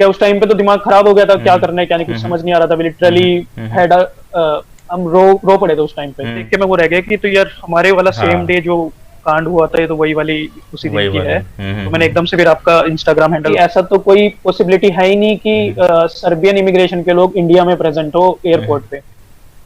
क्या उस टाइम पे तो दिमाग खराब हो गया था, क्या करना है क्या नहीं, कुछ समझ नहीं आ रहा था, लिटरली हैड हम रो पड़े थे उस टाइम पे। देख के मैं वो रह गया कि तो यार हमारे वाला सेम हाँ डे जो कांड हुआ था, ये तो वही वाली उसी दिन वही की वाले। है। तो मैंने एकदम से फिर आपका इंस्टाग्राम हैंडल, ऐसा तो कोई पॉसिबिलिटी है ही नहीं कि सर्बियन इमिग्रेशन के लोग इंडिया में प्रेजेंट हो एयरपोर्ट पे।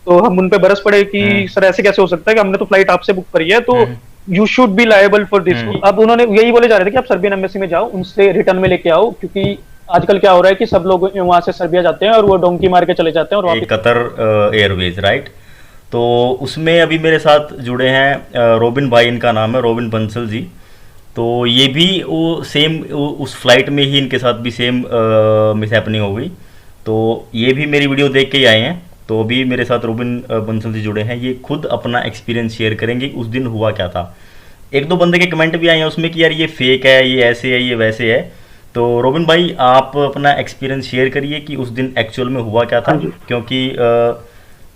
तो हम उन पे बरस पड़े कि सर ऐसे कैसे हो सकता है कि हमने तो फ्लाइट आपसे बुक करी है, तो you should be liable for this. अब उन्होंने यही बोले जा रहे थे कि आप सर्बियन एम्बेसी में जाओ, उनसे रिटर्न में लेके आओ, क्योंकि आजकल क्या हो रहा है कि सब लोग वहां से सर्बिया जाते हैं और वो डोंकी मार के चले जाते हैं और एक वापस। Qatar Airways, right. तो उसमें अभी मेरे साथ जुड़े हैं रोबिन भाई, इनका नाम है रोबिन बंसल जी। तो ये भी वो सेम उस फ्लाइट में ही इनके साथ भी सेम मिस हैपनिंग हो गई। तो ये भी मेरी वीडियो देख के ही आए हैं। तो अभी मेरे साथ रोबिन बंसल जी जुड़े हैं, ये खुद अपना एक्सपीरियंस शेयर करेंगे उस दिन हुआ क्या था। एक दो बंदे के कमेंट भी आए हैं उसमें कि यार ये फेक है, ये ऐसे है, ये वैसे है। तो रोबिन भाई आप अपना एक्सपीरियंस शेयर करिए कि उस दिन एक्चुअल में हुआ क्या था, हाँ जी। क्योंकि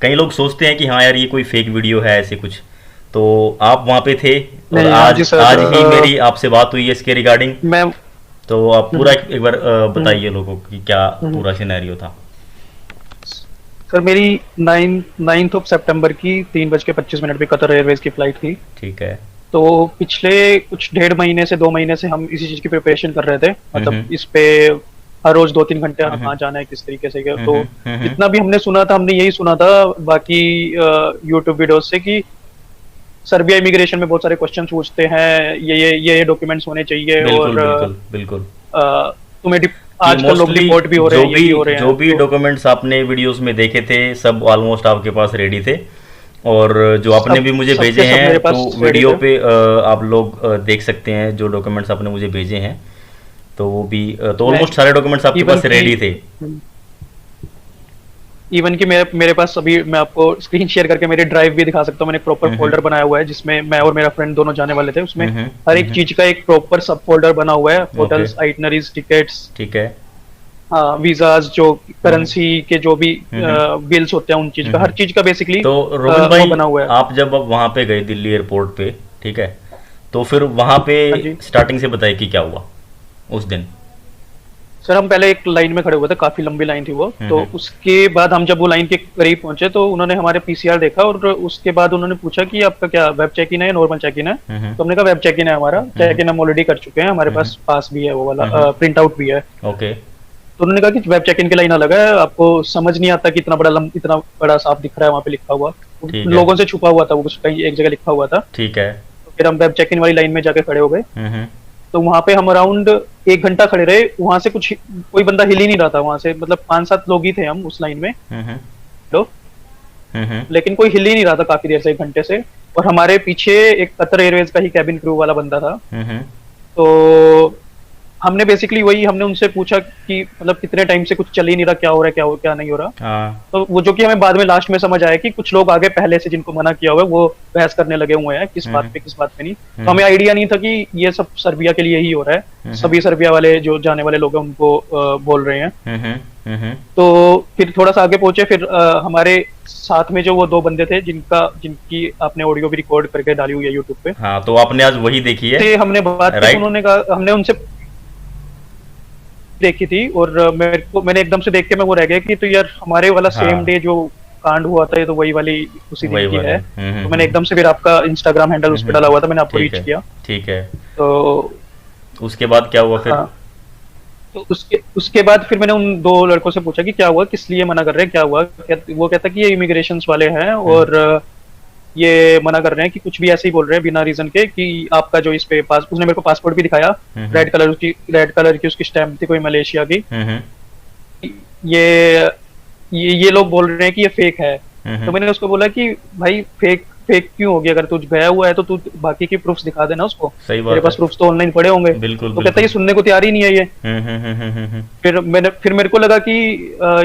कई लोग सोचते हैं कि हाँ यार ये कोई फेक वीडियो है ऐसे कुछ। तो आप वहाँ पे थे और नहीं, हाँ आज जी सर। आज ही मेरी आपसे बात हुई है इसके रिगार्डिंग। मैं तो आप पूरा एक बार हम्म, बताइए लोगों को कि क्या हम्म। पूरा सिनेरियो था। सर मेरी 9 सितंबर की 3:25 पे कतर एयरवेज की फ्लाइट थी। ठीक है। तो पिछले कुछ 1.5 महीने से 2 महीने से हम इसी चीज की प्रिपरेशन कर रहे थे, मतलब इस पे हर रोज 2-3 घंटे कहाँ जाना है किस तरीके से तो जितना भी हमने सुना था, हमने यही सुना था बाकी यूट्यूब वीडियोस से कि सर्बिया इमिग्रेशन में बहुत सारे क्वेश्चन पूछते हैं, ये डॉक्यूमेंट्स होने चाहिए, बिल्कुल और बिल्कुल बिल्कुल। तुम्हें कि आजकल लोग मोस्टली डिपोर्ट भी हो रहे जो हैं, ये भी भी हो रहे जो हैं भी तो डॉक्यूमेंट्स आपने वीडियोस में देखे थे सब ऑलमोस्ट आपके पास रेडी थे। और जो आपने सब भी मुझे भेजे सबके सब हैं मेरे तो पास रेडी वीडियो थे। पे आप लोग देख सकते हैं जो डॉक्यूमेंट्स आपने मुझे भेजे हैं। तो वो भी तो मैं ऑलमोस्ट सारे डॉक्यूमेंट्स आपके इवन पास की रेडी थे। इवन कि मेरे मेरे पास अभी मैं आपको स्क्रीन शेयर करके मेरी ड्राइव भी दिखा सकता हूँ। मैंने एक प्रॉपर हम्म फोल्डर बनाया हुआ है जिसमें मैं और मेरा फ्रेंड दोनों जाने वाले थे। उसमें हम्म हर एक चीज का एक प्रॉपर सब फोल्डर बना हुआ है, ओके। होटल्स, आइटनरीज, टिकट्स, ठीक है। वीजाज, जो हम्म करेंसी के जो भी हम्म बिल्स होते हैं, उन चीज का, हर हम्म। चीज का बेसिकली तो रोबिन वो भाई बना हुआ है। आप जब अब वहाँ पे गए दिल्ली एयरपोर्ट पे, ठीक है, तो फिर वहाँ पे हाँ जी स्टार्टिंग से बताइए कि क्या हुआ उस दिन। सर, हम पहले एक लाइन में खड़े हुए थे, काफी लंबी लाइन थी वो। तो हम्म उसके बाद हम जब वो लाइन के करीब पहुंचे तो उन्होंने हमारे पीसीआर देखा, और उसके बाद उन्होंने पूछा कि आपका क्या वेब चेक इन है या नॉर्मल चेक इन है। हम्म तो हमने कहा वेब चेक इन है हमारा, चेक इन हम ऑलरेडी कर चुके हैं, हमारे पास पास भी है वो वाला, प्रिंट आउट भी है। ओके। तो उन्होंने कहा कि वेब चेक इन की लाइन अलग है, आपको समझ नहीं आता कि इतना बड़ा साफ दिख रहा है वहाँ पे लिखा हुआ। ठीक है। लोगों से छुपा हुआ था वो, कुछ कहीं एक जगह लिखा हुआ था। ठीक है। तो फिर हम वेब चेक इन वाली लाइन में जाके खड़े हो गए। हम्म। तो वहां पे हम अराउंड 1 घंटा खड़े रहे, वहां से कुछ कोई बंदा हिल ही नहीं रहा था वहां से, मतलब 5-7 लोग ही थे हम उस लाइन में। हम्म लो, लेकिन कोई हिल ही नहीं रहा था काफी देर से, 1 घंटे से। और हमारे पीछे एक कतर एयरवेज का ही कैबिन क्रू वाला बंदा था। हम्म। तो हमने बेसिकली वही हमने उनसे पूछा कि मतलब कितने टाइम से कुछ चल ही नहीं रहा, क्या हो रहा है, क्या नहीं हो रहा। हाँ। तो वो जो कि हमें बाद में लास्ट में समझ आया कि कुछ लोग आगे पहले से जिनको मना किया हुआ है वो बहस करने लगे हुए हैं किस बात पे किस बात पे नहीं। तो हमें आइडिया नहीं था कि ये सब सर्बिया के लिए ही हो रहा है, सभी सर्बिया वाले जो जाने वाले लोग हैं उनको बोल रहे हैं। हम्म। तो फिर थोड़ा सा आगे पहुंचे, फिर हमारे साथ में जो वो 2 बंदे थे जिनकी आपने ऑडियो भी रिकॉर्ड करके डाली हुई है यूट्यूब पे, हाँ तो आपने आज वही देखी है, से हमने बात की। तो राइट। उन्होंने कहा, हमने उनसे देखी थी, और मैंने एकदम से देख के मैं वो रह गया कि तो यार हमारे वाला सेम हाँ डे जो कांड हुआ था, ये तो वही वाली उसी दिन वही की वाले। है। तो मैंने एकदम से फिर आपका इंस्टाग्राम हैंडल उस पर डाला हुआ था, मैंने आपको ठीक रीच है। किया। ठीक है। तो उसके बाद क्या हुआ फिर। हाँ, तो उसके बाद फिर मैंने उन 2 लड़कों से पूछा कि क्या हुआ, किस लिए मना कर रहे हैं, क्या हुआ। वो कहता कि ये इमिग्रेशन वाले हैं, और ये मना कर रहे हैं कि कुछ भी ऐसे ही बोल रहे हैं बिना रीजन के कि आपका जो इस पे पास, उसने मेरे को पासपोर्ट भी दिखाया, रेड कलर की उसकी स्टैम्प थी कोई मलेशिया की। हम्म ये ये लोग बोल रहे हैं कि ये फेक है। तो मैंने उसको बोला कि भाई फेक फेक क्यों होगी, अगर तू गया हुआ है तो तू बाकी की प्रूफ्स दिखा देना उसको, सही तेरे बात है। पास प्रूफ्स तो ऑनलाइन पड़े होंगे। बिल्कुल तो कहता है बिल्कुल। ये सुनने को तैयार ही नहीं है ये। फिर मेरे को लगा कि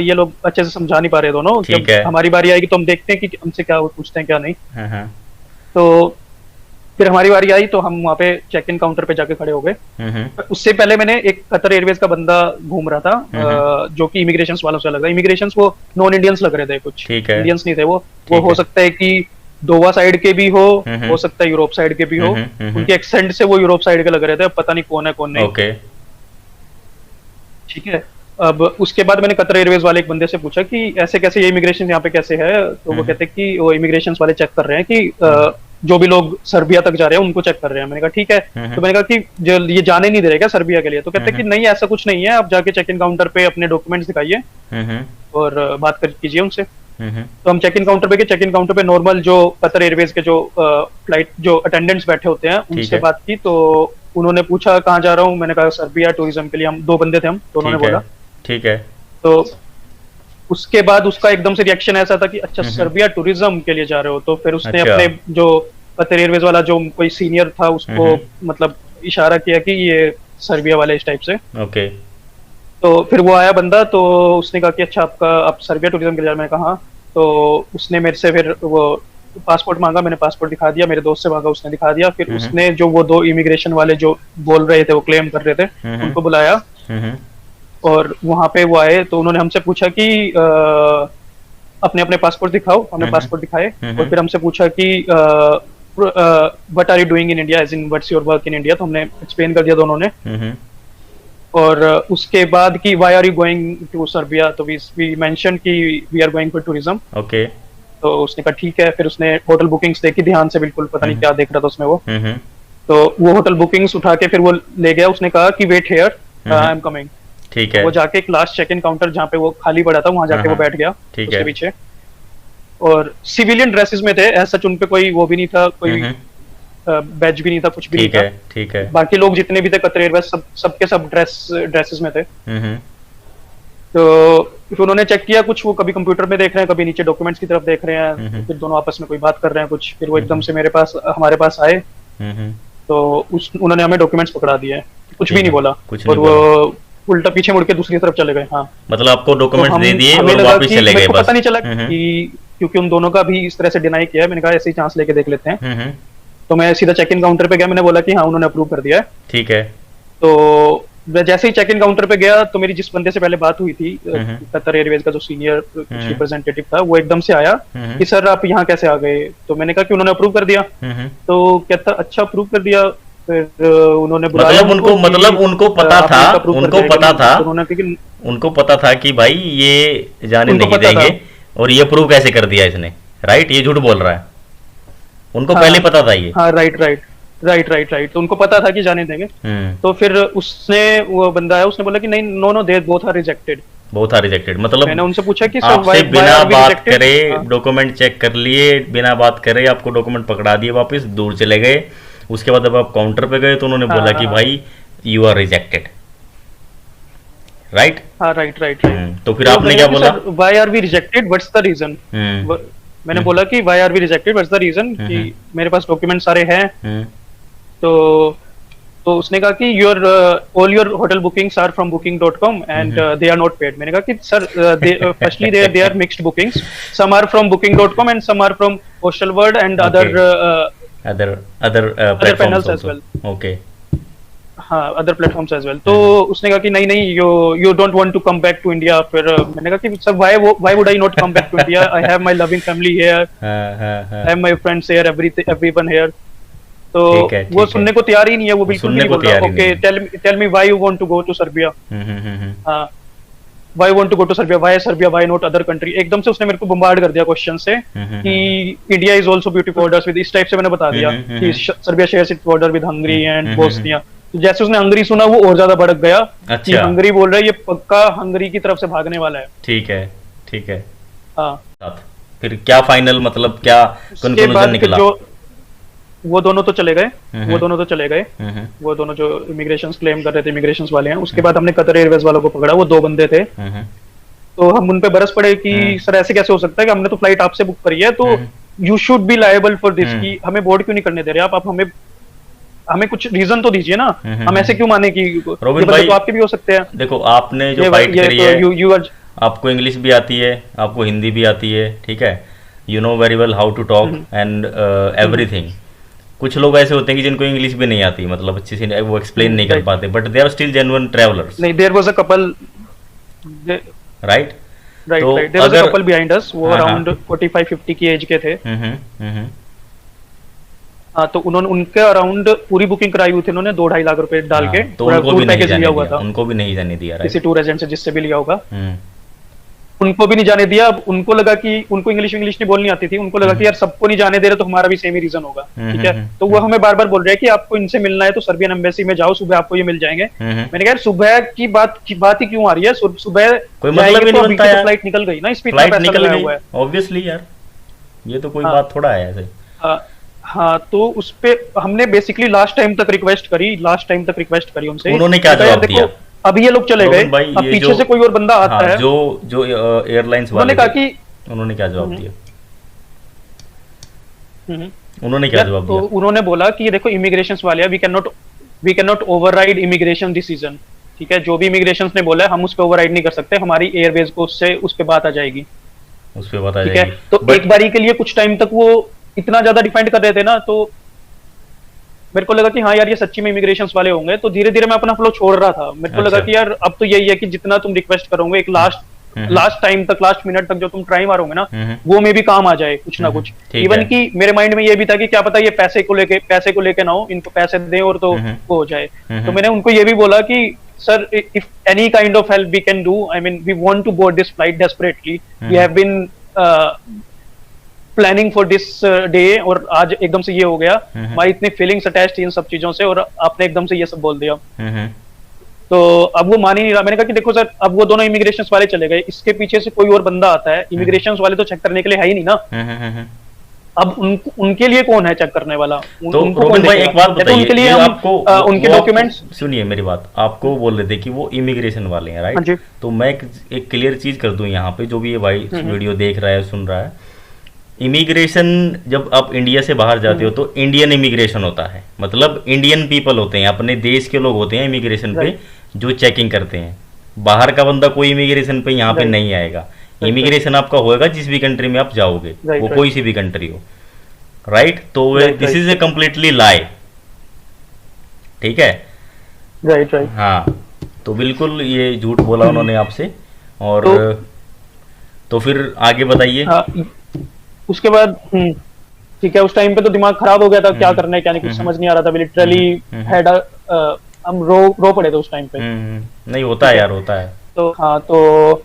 ये लोग अच्छे से समझा नहीं पा रहे दोनों, ठीक जब है। हमारी बारी आएगी तो हम देखते हैं कि हमसे क्या वो पूछते हैं क्या नहीं। हम्म तो फिर हमारी बारी आई तो हम वहाँ पे चेक इन काउंटर पे जाके खड़े हो गए। हम्म उससे पहले मैंने एक कतर एयरवेज का बंदा घूम रहा था, जो कि इमिग्रेशन वालों से लग रहा है। इमिग्रेशन वो नॉन इंडियंस लग रहे थे, कुछ ठीक है। इंडियंस नहीं थे वो ठीक हो है। सकता है कि दोवा साइड के भी हम्म हो सकता है यूरोप साइड के भी हो। हम्म। उनके एक्सेंट से वो यूरोप साइड के लग रहे थे, अब पता नहीं कौन है कौन नहीं। ओके। ठीक है। अब उसके बाद मैंने कतर एयरवेज वाले एक बंदे से पूछा कि ऐसे कैसे ये इमिग्रेशन यहाँ पे कैसे है, तो वो कहते हैं कि वो इमिग्रेशन वाले चेक कर रहे हैं कि जो भी लोग सर्बिया तक जा रहे हैं उनको चेक कर रहे हैं। मैंने कहा ठीक है। तो मैंने कहा कि जो ये जाने नहीं दे रहे क्या सर्बिया के लिए, तो कहते हैं कि नहीं ऐसा कुछ नहीं है, आप जाके चेक इन काउंटर पे अपने डॉक्यूमेंट्स दिखाइए और बात कर कीजिए उनसे। तो हम चेक इन काउंटर पे गए, चेक इन काउंटर पे नॉर्मल जो कतर एयरवेज के जो फ्लाइट जो अटेंडेंट्स बैठे होते हैं उनसे बात की। तो उन्होंने पूछा कहाँ जा रहा हूँ, मैंने कहा सर्बिया टूरिज्म के लिए। हम दो बंदे थे, हम तो उन्होंने बोला ठीक है। तो उसके बाद उसका एकदम से रिएक्शन ऐसा था कि अच्छा सर्बिया टूरिज्म के लिए जा रहे हो, तो फिर उसने अपने जो कतर एयरवेज वाला जो कोई सीनियर था उसको मतलब इशारा किया कि ये सर्बिया वाले इस टाइप से। ओके। तो फिर वो आया बंदा, तो उसने कहा कि अच्छा आप सर्बिया टूरिज्म के लिए जा रहे हैं। मैं कहा। तो उसने मेरे से फिर वो पासपोर्ट मांगा, मैंने पासपोर्ट दिखा दिया, मेरे दोस्त से मांगा, उसने दिखा दिया। फिर उसने जो वो दो इमिग्रेशन वाले जो बोल रहे थे, वो क्लेम कर रहे थे, उनको बुलाया और वहां पे वो आए। तो उन्होंने हमसे पूछा कि अपने अपने पासपोर्ट दिखाओ, हमने पासपोर्ट दिखाए। और फिर हमसे पूछा कि what are you doing in India, as in what's your work in India. तो हमने एक्सप्लेन कर दिया दोनों ने। और उसके बाद कि why are you going to Serbia, तो वी मेंशन कि we are going for tourism. Okay. तो उसने कहा ठीक है। फिर उसने होटल बुकिंग्स देखी ध्यान से, बिल्कुल पता नहीं क्या देख रहा था उसमें वो। तो वो होटल बुकिंग्स उठा के फिर वो ले गया। उसने कहा कि wait here, I am coming. ठीक है। वो जाके एक लास्ट चेक इन काउंटर जहाँ पे वो खाली पड़ा था वहां जाके वो बैठ गया उसके पीछे। और सिविलियन ड्रेसेस में थे, ऐसा उन पे कोई वो भी नहीं था, कोई बैच भी नहीं था, कुछ भी नहीं था। ठीक है। बाकी लोग जितने भी थे कतर एयरवेज सबके सब ड्रेसेस में थे। तो फिर उन्होंने चेक किया, कुछ वो कभी कंप्यूटर में देख रहे हैं, कभी नीचे डॉक्यूमेंट्स की तरफ देख रहे हैं। फिर दोनों आपस में कोई बात कर रहे हैं कुछ। फिर वो एकदम से हमारे पास आए। तो उन्होंने हमें डॉक्यूमेंट्स पकड़ा दिए, कुछ भी नहीं बोला। और वो उल्टा पीछे मुड़ के दूसरी तरफ चले गए। हाँ, मतलब आपको डॉक्यूमेंट्स दे दिए और वापस चले गए बस। पता नहीं चला कि क्योंकि उन दोनों का भी इस तरह से डिनाई किया है। मैंने कहा ऐसे ही चांस लेके देख लेते हैं। तो मैं सीधा चेक इन काउंटर पे गया, मैंने बोला कि हाँ उन्होंने अप्रूव कर दिया है। ठीक है। तो मैं जैसे ही चेक इन काउंटर पे गया तो मेरी जिस बंदे से पहले बात हुई थी, कतर एयरवेज का जो सीनियर रिप्रेजेंटेटिव था, वो एकदम से आया कि सर आप यहाँ कैसे आ गए। तो मैंने कहा कि उन्होंने अप्रूव कर दिया। तो कहता अच्छा अप्रूव कर दिया। फिर उन्होंने बुलाया, उनको पता था कि भाई ये जाने नहीं देंगे, और ये अप्रूव कैसे कर दिया इसने, राइट? ये झूठ बोल रहा है, उनको पहले पता था ये। हाँ राइट। तो उनको पता था कि जाने देंगे। तो फिर उसने वो बंदा है, उसने बोला कि नहीं no they both are rejected. मतलब मैंने उनसे पूछा कि आपसे बिना बात करे डॉक्यूमेंट चेक कर लिए, बिना बात करे आपको डॉक्यूमेंट पकड़ा दिए, वापस दूर चले गए। उसके बाद जब आप काउंटर पे गए तो उन्होंने बोला कि भाई यू आर रिजेक्टेड, राइट? हाँ राइट। तो फिर आपने क्या बोला? Why are we rejected, what's the reason? मैंने बोला कि why are we rejected, what's the reason, कि मेरे पास डॉक्यूमेंट सारे हैं। तो उसने कहा कि your all your hotel bookings are from booking.com and they are not paid. मैंने कहा कि sir firstly they are mixed bookings, some are from booking.com and some are from Hostelworld एंड other panels as well. Okay. हाँ, other platforms as well. तो उसने कहा कि नहीं you don't want to come back to India. फिर मैंने कहा कि sir why would I not come back to India? I have my loving family here. I have my friends here, everyone here. तो वो सुनने को तैयार ही नहीं है, वो बिल्कुल नहीं बोल रहा। Okay, tell me why you want to go to Serbia? हाँ, why you want to go to Serbia? Why Serbia? Why not other country? एकदम से उसने मेरे को बम्बार्ड कर दिया क्वेश्चन से कि India is also beautiful borders with, इस टाइप से मैंने बता दिया कि Serbia shares its border with Hungary and Bosnia. तो जैसे उसने हंगरी सुना वो और ज्यादा भड़क गया कि हंगरी बोल रहा है, ये पक्का हंगरी की तरफ से भागने वाला है। ठीक है। हाँ, फिर क्या फाइनल मतलब क्या कंक्लूजन निकला? वो दोनों तो चले गए। वो दोनों जो इमिग्रेशन क्लेम कर रहे थे, इमिग्रेशन वाले हैं। उसके बाद हमने कतर एयरवेज वालों को पकड़ा, वो दो बंदे थे। तो हम उन पे बरस पड़े कि सर ऐसे कैसे हो सकता है कि हमने तो फ्लाइट आपसे बुक करी है, तो you should be liable for this, कि हमें बोर्ड क्यों नहीं करने दे रहे आप हमें कुछ रीजन तो दीजिए ना। हम ऐसे क्यों माने कि रोबिन भाई तो आपके भी हो सकते हैं। देखो आपने जो फाइट करी है, आपको इंग्लिश भी आती है, आपको हिंदी भी आती है, ठीक है, you know very well how to talk and everything. कुछ लोग ऐसे होते हैं कि जिनको इंग्लिश भी नहीं आती, मतलब अच्छे से वो एक्सप्लेन नहीं कर पाते, but they are still genuine travellers. नहीं, there was a couple, right, there was a couple behind us, वो अराउंड 45-50 की एज के थे। हाँ, तो उन्होंने उनके अराउंड पूरी बुकिंग कराई हुई थी उन्होंने 2-2.5 लाख रुपए डाल के, हाँ, तो पूरा उनको भी टूर नहीं पैकेज जाने लिया हुआ दिया, था उनको भी नहीं जाने दिया, किसी राइट। टूर एजेंट से जिससे भी लिया होगा। हम्म। उनको भी नहीं जाने दिया। अब उनको लगा कि उनको इंग्लिश इंग्लिश नहीं बोलनी आती थी, उनको लगा कि यार सबको नहीं जाने दे रहे तो हमारा भी सेम ही रीजन होगा, ठीक है। तो वो हमें बार बार बोल रहे हैं कि आपको इनसे मिलना है तो सर्बियन एम्बेसी में जाओ, सुबह आपको ये मिल जाएंगे। मैंने कहा यार सुबह की बात ही क्यों आ रही है, सुबह कोई मतलब जाएंगे ही तो नहीं अभी बनता की तो यार, फ्लाइट निकल गई ना, इस पे इतना फ्लाइट पैसा निकल लगाया गई हुआ है। ऑब्वियसली यार, ये तो कोई हाँ, बात थोड़ा है ऐसे। हाँ, हाँ, तो उस पे हमने बेसिकली लास्ट टाइम तक रिक्वेस्ट करी उनसे। उन्होंने क्या मैंने कहा, यार जवाब देखो दिया अभी ये लोग चले गए, रोबिन भाई, अब ये जो, पीछे से कोई और बंदा हाँ, आता है। जो जो एयरलाइंस उन्होंने वाले कहा थे, कि उन्होंने क्या जवाब हम्म, दिया? हम्म, उन्होंने क्या यार जवाब तो दिया? उन्होंने बोला कि ये देखो इमिग्रेशन वाले हैं, we can not override immigration decision, ठीक है। जो भी इमिग्रेशन ने बोला है हम उस पर ओवरराइड नहीं कर सकते, हमारी एयरवेज को उससे उस पे बात आ जाएगी, उस पर बता ठीक है। जाएगी, तो एक बट बारी के लिए कुछ टाइम तक वो इतना ज्यादा डिफेंड कर रहे थे ना, तो मेरे को लगा कि हाँ यार ये सच्ची में इमिग्रेशन वाले होंगे। तो धीरे धीरे मैं अपना फ्लो छोड़ रहा था। मेरे को लगा अच्छा। कि यार अब तो यही है कि जितना तुम रिक्वेस्ट करोगे, एक लास्ट टाइम तक, लास्ट मिनट तक जो तुम ट्राई मारोगे ना, वो में भी काम आ जाए कुछ ना कुछ। ठीक इवन है। कि मेरे माइंड में ये भी था कि क्या पता ये पैसे को लेके ना हो, इनको पैसे दें और तो वो हो जाए। तो मैंने उनको ये भी बोला कि sir, if any kind of help we can do, I mean we want to board this flight desperately, we have been planning for this day, और आज एकदम से ये हो गया। हमारी इतनी फीलिंग्स अटैच थी इन सब चीजों से, और आपने एकदम से ये सब बोल दिया। तो अब वो मान ही नहीं रहा। मैंने कहा कि देखो सर, अब वो दोनों इमिग्रेशन वाले चले गए, इसके पीछे से कोई और बंदा आता है, इमिग्रेशन वाले तो चेक करने के लिए है ही नहीं ना। अब उनके लिए कौन है चेक करने वाला? तो उनको रोबिन कौन भाई देखेगा? एक बात या तो बताइए, उनके लिए ये हम आपको उनके वो आपको डॉक्यूमेंट्स। सुनिए मेरी बात, आपको बोल रहे थे कि वो इमिग्रेशन वाले हैं, हाँ राइट। जी। तो मैं एक क्लियर चीज कर दूं यहाँ पे, जो भी ये भाई वीडियो देख रहा है सुन रहा है, इमिग्रेशन जब आप इंडिया से बाहर जाते हो तो इंडियन इमिग्रेशन होता है, मतलब इंडियन पीपल होते हैं, अपने देश के लोग होते हैं इमिग्रेशन पे जो चेकिंग करते हैं। बाहर का बंदा कोई इमिग्रेशन पे यहाँ पे नहीं आएगा। इमिग्रेशन आपका होएगा जिस भी कंट्री में आप जाओगे, वो कोई सी भी कंट्री हो, राइट। तो दिस इज ए कम्प्लीटली लाई, ठीक है। Right, right. हाँ, तो बिल्कुल ये झूठ बोला उन्होंने आपसे। और तो फिर आगे बताइए। हाँ, उसके बाद ठीक है, उस टाइम पे तो दिमाग खराब हो गया था, क्या करना है क्या नहीं, कुछ समझ नहीं आ रहा था। लिटरली हैड हम रो पड़े थे उस टाइम पे। नहीं होता है यार, होता है। तो हाँ, तो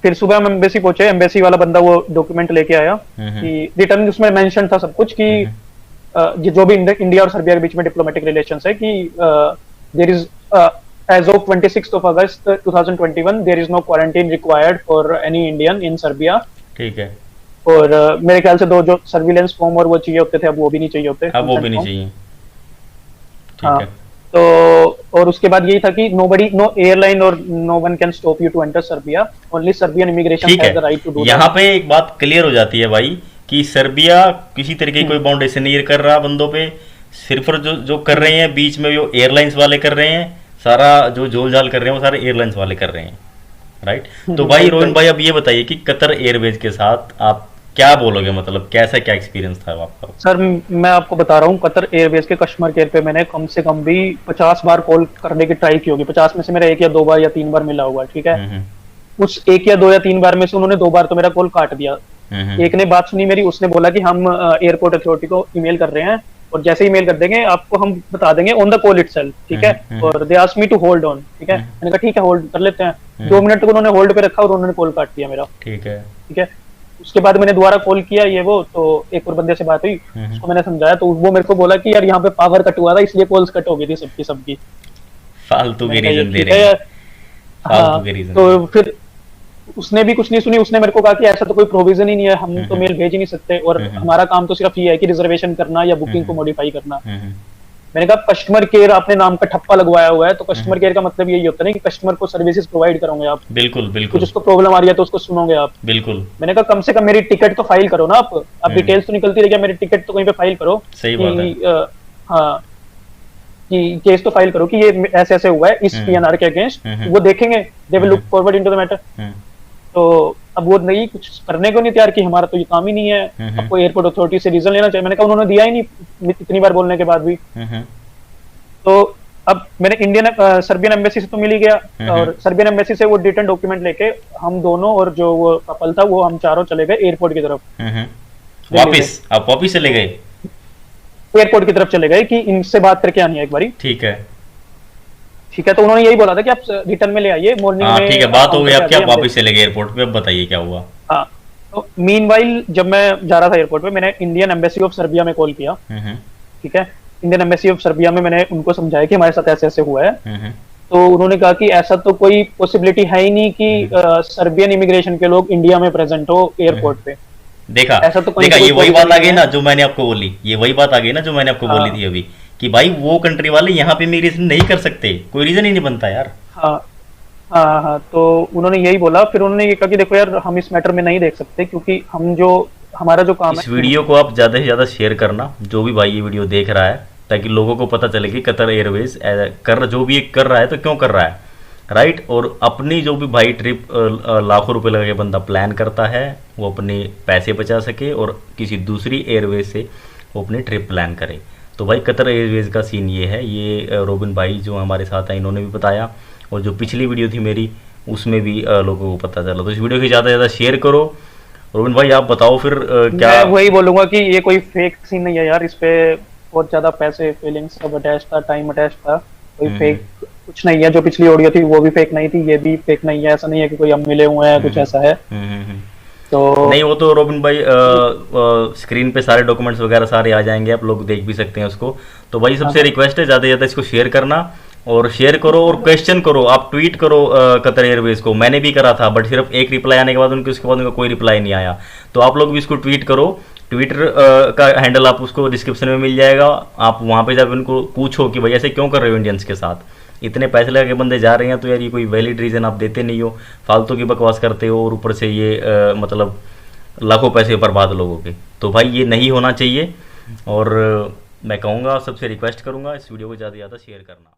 फिर सुबह हम एम्बेसी पहुंचे। एम्बेसी वाला बंदा वो डॉक्यूमेंट लेके आया कि रिटर्न, उसमें मेंशन था सब कुछ कि जो भी इंडिया और सर्बिया के बीच में डिप्लोमेटिक रिलेशंस है, कि there is as of 26th of August 2021 there is no quarantine required for any Indian in Serbia। ठीक है। और मेरे ख्याल से दो जो सर्विलेंस फॉर्म और वो चाहिए होते थे, अब वो भी नहीं चाहिए होते। अब वो भी नहीं चाहिए, ठीक हाँ, है। तो और उसके बाद यही था कि नो एयरलाइन और no one can stop you to enter Serbia, only Serbian immigration ठीक हैज द है। Right to do. यहाँ पे एक बात क्लियर हो जाती है भाई कि सर्बिया किसी तरीके की कोई बाउंडेशन नहीं कर रहा बंदों पे, सिर्फ जो जो कर रहे हैं बीच में वो एयरलाइंस वाले कर रहे हैं, सारा जो झोल झाल कर रहे हैं वो सारे एयरलाइंस वाले कर रहे हैं, राइट। तो भाई रोहन भाई, अब ये बताइए कि कतर एयरवेज के साथ आप क्या बोलोगे, मतलब कैसा क्या एक्सपीरियंस था आपका? सर, मैं आपको बता रहा हूँ, कतर एयरवेज के कस्टमर केयर पे मैंने कम से कम भी 50 बार कॉल करने की ट्राई की होगी। 50 में से मेरा 1 या 2 बार या 3 बार मिला होगा, ठीक है। उस 1 या 2 या 3 बार में से उन्होंने 2 बार तो मेरा कॉल काट दिया। एक ने बात सुनी मेरी, उसने बोला कि हम एयरपोर्ट अथॉरिटी को ईमेल कर रहे हैं, और जैसे ईमेल कर देंगे आपको हम बता देंगे ऑन द कॉल इटसेल्फ, ठीक है। और they asked me to hold on, ठीक है। मैंने कहा ठीक है, होल्ड कर लेते हैं। 2 मिनट तक उन्होंने होल्ड पे रखा और उन्होंने कॉल काट दिया मेरा, ठीक है। ठीक है। उसके बाद मैंने दोबारा कॉल किया, ये वो, तो एक और बंदे से बात हुई, उसको मैंने समझाया, तो वो मेरे को बोला कि यार यहाँ पे पावर कट हुआ था इसलिए कॉल्स कट हो गई थी सबकी। फालतू के रीजन दे ठीक रहे है। हैं, हाँ, फालतू के रीजन। तो फिर उसने भी कुछ नहीं सुनी। उसने मेरे को कहा कि ऐसा तो कोई प्रोविजन ही नहीं है, हम तो मेल भेज ही नहीं सकते, और हमारा काम तो सिर्फ ये है कि रिजर्वेशन करना या बुकिंग को मॉडिफाई करना। मैंने कहा कस्टमर केयर आपने नाम का ठप्पा लगवाया हुआ है, तो कस्टमर केयर का मतलब यही होता है कि कस्टमर को सर्विसेज प्रोवाइड करोगे आप। बिल्कुल कुछ बिल्कुल उसको प्रॉब्लम आ रही है तो उसको सुनोगे आप। बिल्कुल मैंने कहा कम से कम मेरी टिकट तो फाइल करो ना आप। अब डिटेल्स तो निकलती रही, मेरी टिकट तो कहीं पे फाइल करो। सही बात है। हाँ, कि केस तो फाइल करो कि ये ऐसे ऐसे हुआ है इस पीएनआर के अगेंस्ट, वो देखेंगे, they will look forward into the matter. तो अब वो नहीं कुछ करने को नहीं तैयार कि हमारा तो ये काम ही नहीं है, आपको एयरपोर्ट अथॉरिटी से रीजन लेना चाहिए। मैंने कहा उन्होंने दिया ही नहीं इतनी बार बोलने के बाद भी। तो अब मैंने सर्बियन एम्बेसी से तो मिल ही गया, और सर्बियन एम्बेसी से वो रिटर्न डॉक्यूमेंट लेके हम दोनों और जो वो कपल था वो हम चारों चले गए एयरपोर्ट की तरफ। वापिस आप वापिस चले गए? एयरपोर्ट की तरफ चले गए कि इनसे बात करके आनी है एक बारी। ठीक है। ठीक है, तो उन्होंने यही बोला था कि आप रिटर्न में ले आइए मॉर्निंग हाँ में, ठीक है, बात हो गई काउंटर पे आ आपकी, जाइए आप हम वापस चले गए एयरपोर्ट पे, अब बताइए क्या हुआ। हाँ। तो मीनवाइल जब मैं जा रहा था एयरपोर्ट पे, मैंने इंडियन एम्बेसी ऑफ सर्बिया में कॉल किया। हम्म। ठीक है, इंडियन एम्बेसी ऑफ सर्बिया में मैंने उनको समझाया कि हमारे साथ ऐसे ऐसे हुआ है। हम्म। तो उन्होंने कहा कि ऐसा तो कोई पॉसिबिलिटी है ही नहीं कि हम्म। सर्बियन इमिग्रेशन के लोग इंडिया में प्रेजेंट हो हम्म। एयरपोर्ट पे। देखा। ऐसा तो कहीं देखा, से ये कोई वही बात पॉसिबल आ नहीं गई है। ना जो मैंने आपको बोली, ये वही बात आ गई ना जो मैंने आपको बोली हाँ थी अभी, कि भाई वो कंट्री वाले यहाँ पे इमिग्रेशन नहीं कर सकते, कोई रीजन ही नहीं बनता यार। हाँ हाँ हाँ, तो उन्होंने यही बोला। फिर उन्होंने ये कहा कि देखो यार, हम इस मैटर में नहीं देख सकते क्योंकि हम जो हमारा जो काम है। इस वीडियो को आप ज़्यादा से ज़्यादा शेयर करना, जो भी भाई ये वीडियो देख रहा है, ताकि लोगों को पता चले कि कतर एयरवेज कर जो भी कर रहा है तो क्यों कर रहा है, राइट। और अपनी जो भी भाई ट्रिप लाखों रुपए लगा के बंदा प्लान करता है, वो अपने पैसे बचा सके और किसी दूसरी एयरवेज से वो अपनी ट्रिप प्लान करे। तो भाई कतर एयरवेज का सीन ये है, ये रोबिन भाई जो हमारे साथ हैं इन्होंने भी बताया, और जो पिछली वीडियो थी मेरी उसमें भी लोगों को पता चला। तो इस वीडियो की ज़्यादा से ज़्यादा शेयर करो। रोबिन भाई आप बताओ फिर क्या। मैं वही बोलूंगा कि ये कोई फेक सीन नहीं है यार, इस पे बहुत ज्यादा पैसे, फीलिंग्स सब अटैच था, टाइम अटैच था। कोई फेक कुछ नहीं है। जो पिछली ऑडियो थी वो भी फेक नहीं थी, ये भी फेक नहीं है। ऐसा नहीं है कि कोई हम मिले हुए हैं, कुछ ऐसा है। तो नहीं, वो तो रोबिन भाई स्क्रीन पे सारे डॉक्यूमेंट्स वगैरह सारे आ जाएंगे, आप लोग देख भी सकते हैं उसको। तो भाई सबसे रिक्वेस्ट है ज़्यादा से ज़्यादा इसको शेयर करना, और शेयर करो और क्वेश्चन करो, आप ट्वीट करो कतर एयरवेज को। मैंने भी करा था, बट सिर्फ एक रिप्लाई आने के बाद उनके उसके बाद उनका कोई रिप्लाई नहीं आया। तो आप लोग भी इसको ट्वीट करो। ट्विटर का हैंडल आप उसको डिस्क्रिप्शन में मिल जाएगा, आप वहाँ पे जब उनको पूछो कि भाई ऐसे क्यों कर रहे हो इंडियंस के साथ, इतने पैसे लगा के बंदे जा रहे हैं, तो यार ये कोई वैलिड रीज़न आप देते नहीं हो, फालतू की बकवास करते हो, और ऊपर से ये मतलब लाखों पैसे बर्बाद लोगों के। तो भाई ये नहीं होना चाहिए, और मैं कहूँगा सबसे रिक्वेस्ट करूँगा इस वीडियो को ज़्यादा से ज़्यादा शेयर करना।